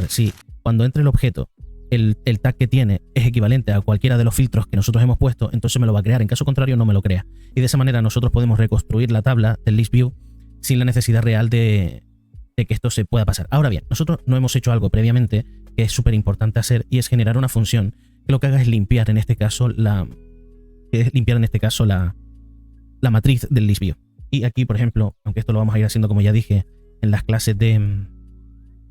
si cuando entre el objeto el tag que tiene es equivalente a cualquiera de los filtros que nosotros hemos puesto, entonces me lo va a crear. En caso contrario, no me lo crea. Y de esa manera nosotros podemos reconstruir la tabla del list view sin la necesidad real de que esto se pueda pasar. Ahora bien, nosotros no hemos hecho algo previamente que es súper importante hacer, y es generar una función que lo que haga es limpiar en este caso la matriz del list view. Y aquí, por ejemplo, aunque esto lo vamos a ir haciendo, como ya dije, en las clases de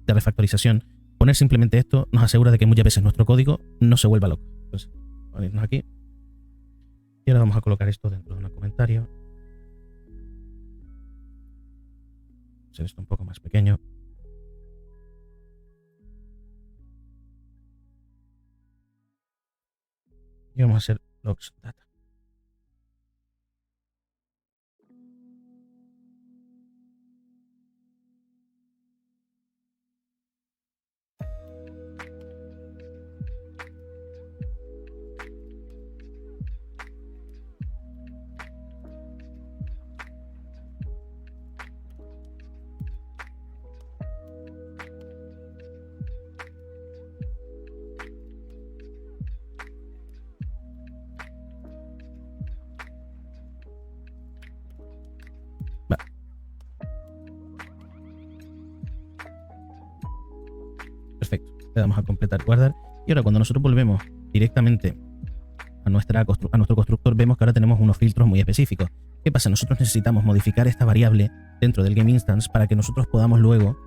refactorización, poner simplemente esto nos asegura de que muchas veces nuestro código no se vuelva loco. Entonces, vamos a irnos aquí. Y ahora vamos a colocar esto dentro de un comentario. Hacer esto un poco más pequeño. Y vamos a hacer logs data. Perfecto, le damos a completar, guardar, y ahora cuando nosotros volvemos directamente a nuestro constructor, vemos que ahora tenemos unos filtros muy específicos. ¿Qué pasa? Nosotros necesitamos modificar esta variable dentro del game instance para que nosotros podamos luego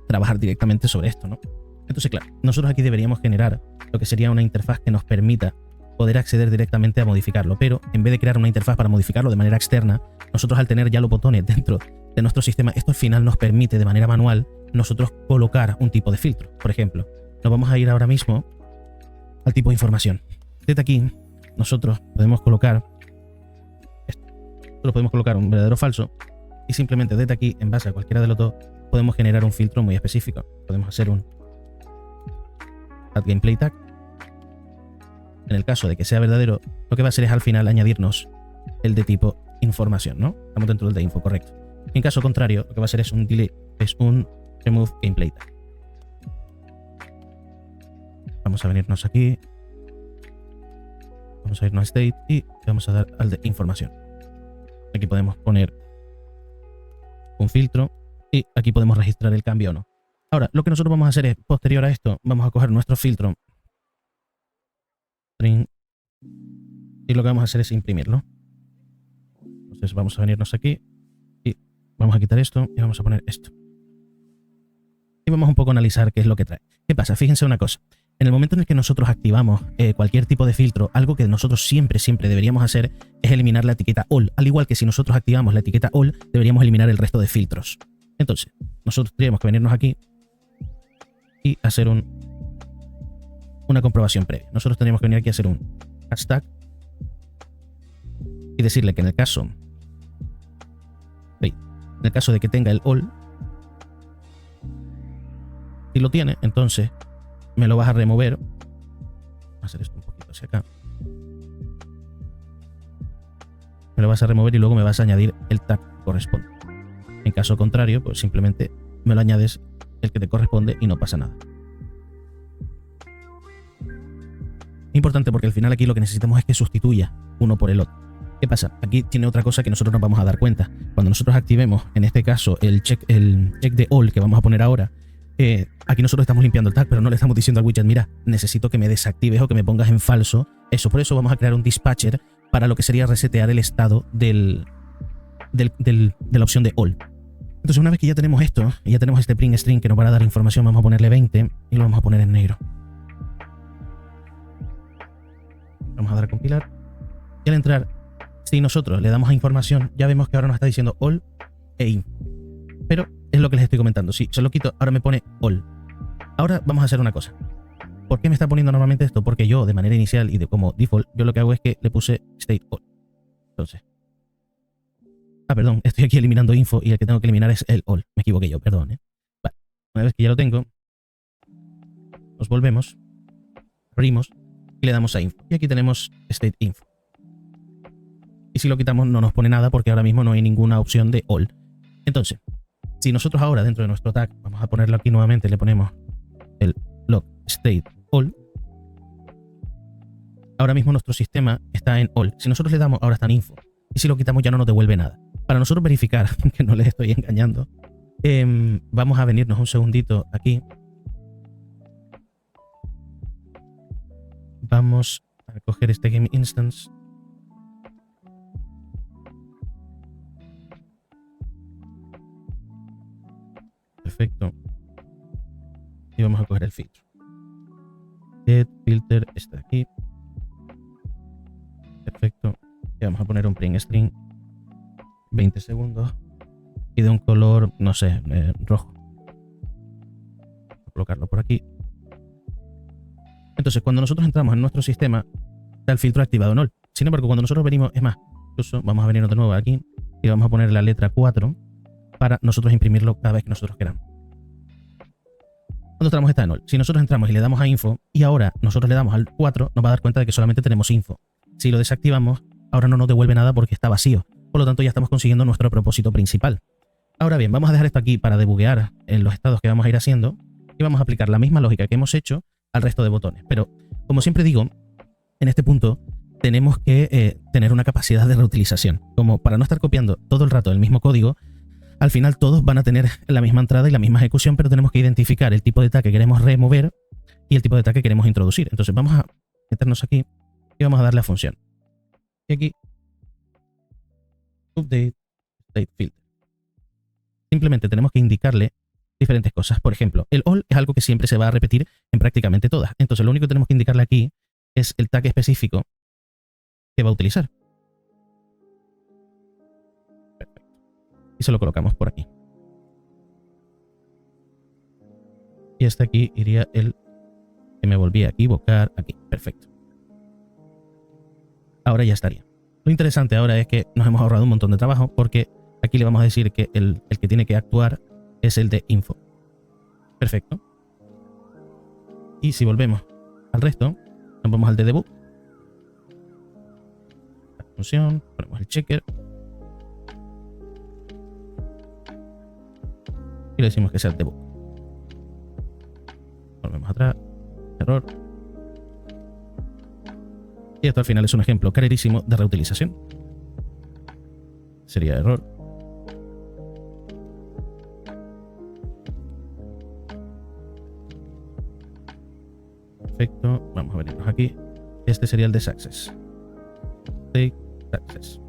trabajar directamente sobre esto, ¿no? Entonces, claro, nosotros aquí deberíamos generar lo que sería una interfaz que nos permita poder acceder directamente a modificarlo, pero en vez de crear una interfaz para modificarlo de manera externa, nosotros al tener ya los botones dentro de nuestro sistema, esto al final nos permite de manera manual nosotros colocar un tipo de filtro. Por ejemplo, nos vamos a ir ahora mismo al tipo de información. Desde aquí nosotros podemos colocar esto. Nosotros podemos colocar un verdadero o falso, y simplemente desde aquí, en base a cualquiera de los dos, podemos generar un filtro muy específico. Podemos hacer un add gameplay tag. En el caso de que sea verdadero, lo que va a hacer es al final añadirnos el de tipo información, ¿no? Estamos dentro del de info, correcto. En caso contrario, lo que va a hacer es un delete, es un remove gameplay tag. Vamos a venirnos aquí. Vamos a irnos a state y vamos a dar al de información. Aquí podemos poner un filtro y aquí podemos registrar el cambio o no. Ahora, lo que nosotros vamos a hacer es, posterior a esto, vamos a coger nuestro filtro string, y lo que vamos a hacer es imprimirlo. Entonces vamos a venirnos aquí y vamos a quitar esto y vamos a poner esto. Y vamos un poco a analizar qué es lo que trae. ¿Qué pasa? Fíjense una cosa. En el momento en el que nosotros activamos cualquier tipo de filtro, algo que nosotros siempre deberíamos hacer es eliminar la etiqueta all. Al igual que si nosotros activamos la etiqueta all, deberíamos eliminar el resto de filtros. Entonces, nosotros tendríamos que venirnos aquí y hacer una comprobación previa. Nosotros tendríamos que venir aquí a hacer un hashtag y decirle que en el caso de que tenga el all, si lo tiene, entonces me lo vas a remover. Voy a hacer esto un poquito hacia acá. Me lo vas a remover y luego me vas a añadir el tag que corresponde. En caso contrario, pues simplemente me lo añades el que te corresponde y no pasa nada. Importante porque al final aquí lo que necesitamos es que sustituya uno por el otro. ¿Qué pasa? Aquí tiene otra cosa que nosotros nos vamos a dar cuenta. Cuando nosotros activemos, en este caso, el check de all que vamos a poner ahora, aquí nosotros estamos limpiando el tag, pero no le estamos diciendo al widget, mira, necesito que me desactives o que me pongas en falso eso. Por eso vamos a crear un dispatcher para lo que sería resetear el estado de la opción de all. Entonces, una vez que ya tenemos esto, y ya tenemos este print string que nos va a dar información, vamos a ponerle 20 y lo vamos a poner en negro. Vamos a dar a compilar. Y al entrar, si nosotros le damos a información, ya vemos que ahora nos está diciendo all e info. Pero es lo que les estoy comentando. Si se lo quito, ahora me pone all. Ahora vamos a hacer una cosa. ¿Por qué me está poniendo normalmente esto? Porque yo, de manera inicial y como default, yo lo que hago es que le puse state all. Entonces. Perdón, estoy aquí eliminando info y el que tengo que eliminar es el all. Me equivoqué yo, perdón. Vale. Una vez que ya lo tengo, nos volvemos, abrimos y le damos a info. Y aquí tenemos state info. Y si lo quitamos no nos pone nada porque ahora mismo no hay ninguna opción de all. Entonces, si nosotros ahora dentro de nuestro tag, vamos a ponerlo aquí nuevamente, le ponemos state all, ahora mismo nuestro sistema está en all. Si nosotros le damos, ahora está en info. Y si lo quitamos ya no nos devuelve nada. Para nosotros verificar que no les estoy engañando, vamos a venirnos un segundito aquí. Vamos a coger este game instance. Perfecto. Y vamos a coger el filtro. Get filter está aquí. Perfecto. Y vamos a poner un print string 20 segundos y de un color, no sé, rojo. Voy a colocarlo por aquí. Entonces, cuando nosotros entramos en nuestro sistema, está el filtro activado en all. Sin embargo, cuando nosotros venimos, es más, incluso vamos a venirnos de nuevo aquí y vamos a poner la letra 4 para nosotros imprimirlo cada vez que nosotros queramos. Cuando entramos está en all. Si nosotros entramos y le damos a info y ahora nosotros le damos al 4, nos va a dar cuenta de que solamente tenemos info. Si lo desactivamos, ahora no nos devuelve nada porque está vacío. Por lo tanto, ya estamos consiguiendo nuestro propósito principal. Ahora bien, vamos a dejar esto aquí para debuguear en los estados que vamos a ir haciendo y vamos a aplicar la misma lógica que hemos hecho al resto de botones. Pero, como siempre digo, en este punto tenemos que tener una capacidad de reutilización. Como para no estar copiando todo el rato el mismo código, al final todos van a tener la misma entrada y la misma ejecución, pero tenemos que identificar el tipo de tag que queremos remover y el tipo de tag que queremos introducir. Entonces vamos a meternos aquí y vamos a darle a función. Y aquí, update state filter. Simplemente tenemos que indicarle diferentes cosas. Por ejemplo, el all es algo que siempre se va a repetir en prácticamente todas. Entonces lo único que tenemos que indicarle aquí es el tag específico que va a utilizar. Perfecto. Y se lo colocamos por aquí. Y hasta aquí iría el que me volvía a equivocar aquí. Perfecto. Ahora ya estaría. Lo interesante ahora es que nos hemos ahorrado un montón de trabajo porque aquí le vamos a decir que el que tiene que actuar es el de info. Perfecto. Y si volvemos al resto, nos vamos al de debug. La función, ponemos el checker. Y le decimos que sea el debug. Volvemos atrás. Error. Y esto al final es un ejemplo clarísimo de reutilización. Sería error. Perfecto. Vamos a venirnos aquí. Este sería el de success. Take success.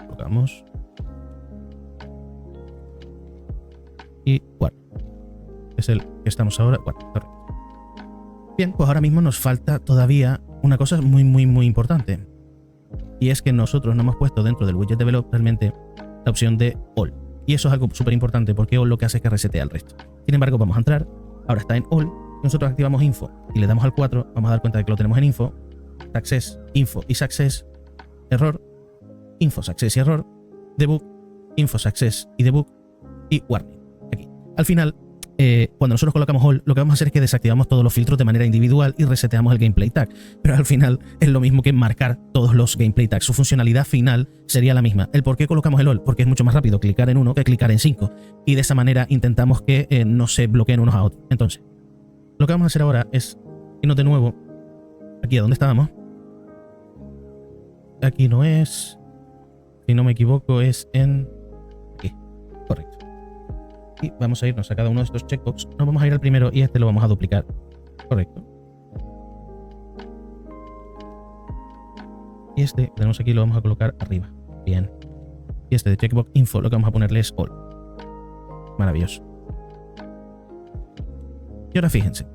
Colocamos. Y guarda. Es el que estamos ahora. Bueno, correcto. Bien, pues ahora mismo nos falta todavía una cosa muy importante. Y es que nosotros no hemos puesto dentro del widget develop realmente la opción de all. Y eso es algo súper importante porque all lo que hace es que resetea el resto. Sin embargo, vamos a entrar. Ahora está en all. Nosotros activamos info y le damos al 4. Vamos a dar cuenta de que lo tenemos en info. Success, info y success. Error. Info, success y error. Debug. Info, success y debug. Y warning. Aquí. Al final, cuando nosotros colocamos all, lo que vamos a hacer es que desactivamos todos los filtros de manera individual y reseteamos el gameplay tag. Pero al final es lo mismo que marcar todos los gameplay tags. Su funcionalidad final sería la misma. ¿El por qué colocamos el all? Porque es mucho más rápido clicar en uno que clicar en 5. Y de esa manera intentamos que no se bloqueen unos a otros. Entonces, lo que vamos a hacer ahora es irnos de nuevo aquí a donde estábamos. Aquí no es. Si no me equivoco, es en aquí. Correcto. Y vamos a irnos a cada uno de estos checkbox. Nos vamos a ir al primero y este lo vamos a duplicar. Correcto. Y este tenemos aquí, lo vamos a colocar arriba. Bien. Y este de checkbox info lo que vamos a ponerle es all. Maravilloso. Y ahora fíjense.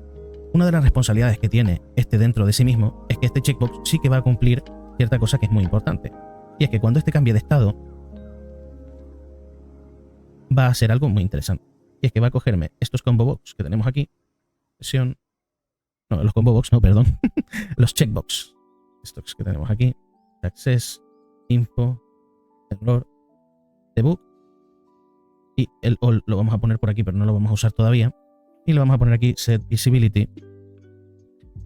Una de las responsabilidades que tiene este dentro de sí mismo es que este checkbox sí que va a cumplir cierta cosa que es muy importante. Y es que cuando este cambie de estado, va a hacer algo muy interesante. Y es que va a cogerme estos combo box que tenemos aquí. Sesión. No, los combo box, no, perdón. Los checkbox. Estos que tenemos aquí. Access, info, error, debug. Y el all lo vamos a poner por aquí, pero no lo vamos a usar todavía. Y le vamos a poner aquí set visibility.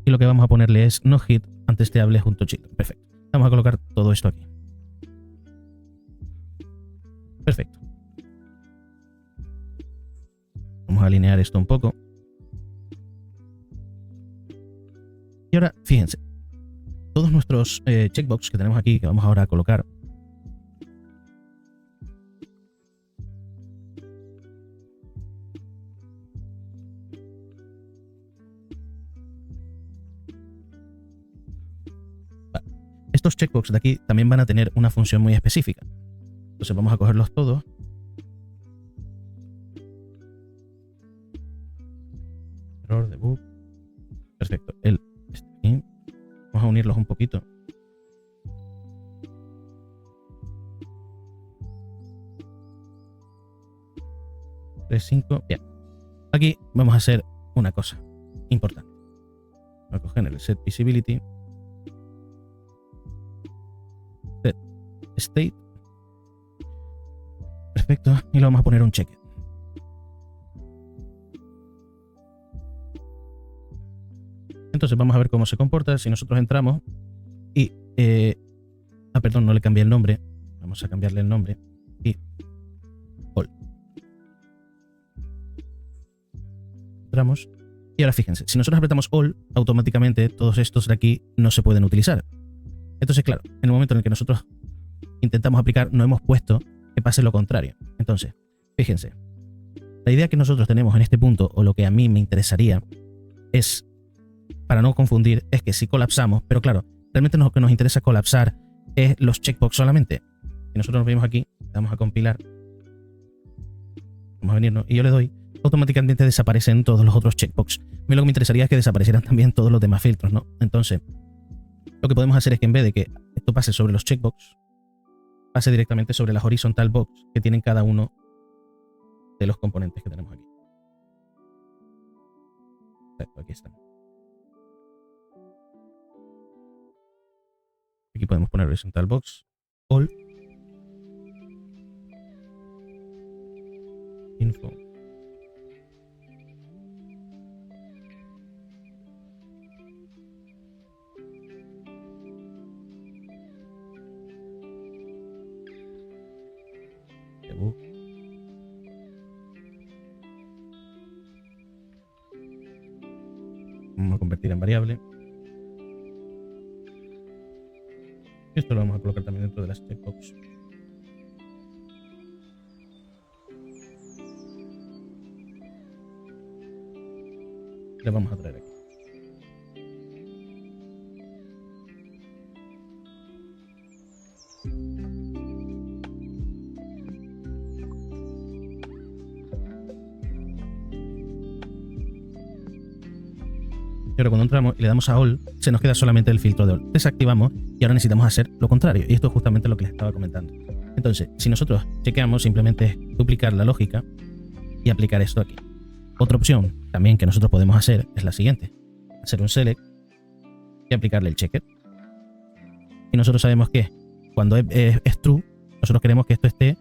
Y lo que vamos a ponerle es no hit untestable junto children. Perfecto. Vamos a colocar todo esto aquí. Perfecto. Vamos a alinear esto un poco. Y ahora, fíjense, todos nuestros checkbox que tenemos aquí, que vamos ahora a colocar, estos checkbox de aquí también van a tener una función muy específica. Entonces vamos a cogerlos todos. Error, debug. Perfecto. Aquí. Vamos a unirlos un poquito. Tres, 5. Bien. Aquí vamos a hacer una cosa importante. Vamos a coger el set visibility. Set state. Perfecto. Y lo vamos a poner un check. Entonces vamos a ver cómo se comporta si nosotros entramos y... perdón, no le cambié el nombre. Vamos a cambiarle el nombre. Y... all. Entramos. Y ahora fíjense, si nosotros apretamos all, automáticamente todos estos de aquí no se pueden utilizar. Entonces, claro, en el momento en el que nosotros intentamos aplicar, no hemos puesto que pase lo contrario. Entonces, fíjense, la idea que nosotros tenemos en este punto, o lo que a mí me interesaría, es, para no confundir, es que si colapsamos, pero claro, realmente lo que nos interesa colapsar es los checkbox solamente. Si nosotros nos venimos aquí, vamos a compilar, vamos a venirnos, y yo le doy, automáticamente desaparecen todos los otros checkbox. A mí lo que me interesaría es que desaparecieran también todos los demás filtros, ¿no? Entonces, lo que podemos hacer es que en vez de que esto pase sobre los checkbox, pase directamente sobre las horizontal box que tienen cada uno de los componentes que tenemos aquí. Perfecto, aquí están. Aquí podemos poner horizontal box, all, info. Debug. Vamos a convertir en variable. Esto lo vamos a colocar también dentro de las checkbox. Le vamos a traer aquí. Y ahora cuando entramos y le damos a all, se nos queda solamente el filtro de all. Desactivamos y ahora necesitamos hacer lo contrario. Y esto es justamente lo que les estaba comentando. Entonces, si nosotros chequeamos, simplemente es duplicar la lógica y aplicar esto aquí. Otra opción también que nosotros podemos hacer es la siguiente. Hacer un select y aplicarle el checker. Y nosotros sabemos que cuando es true, nosotros queremos que esto esté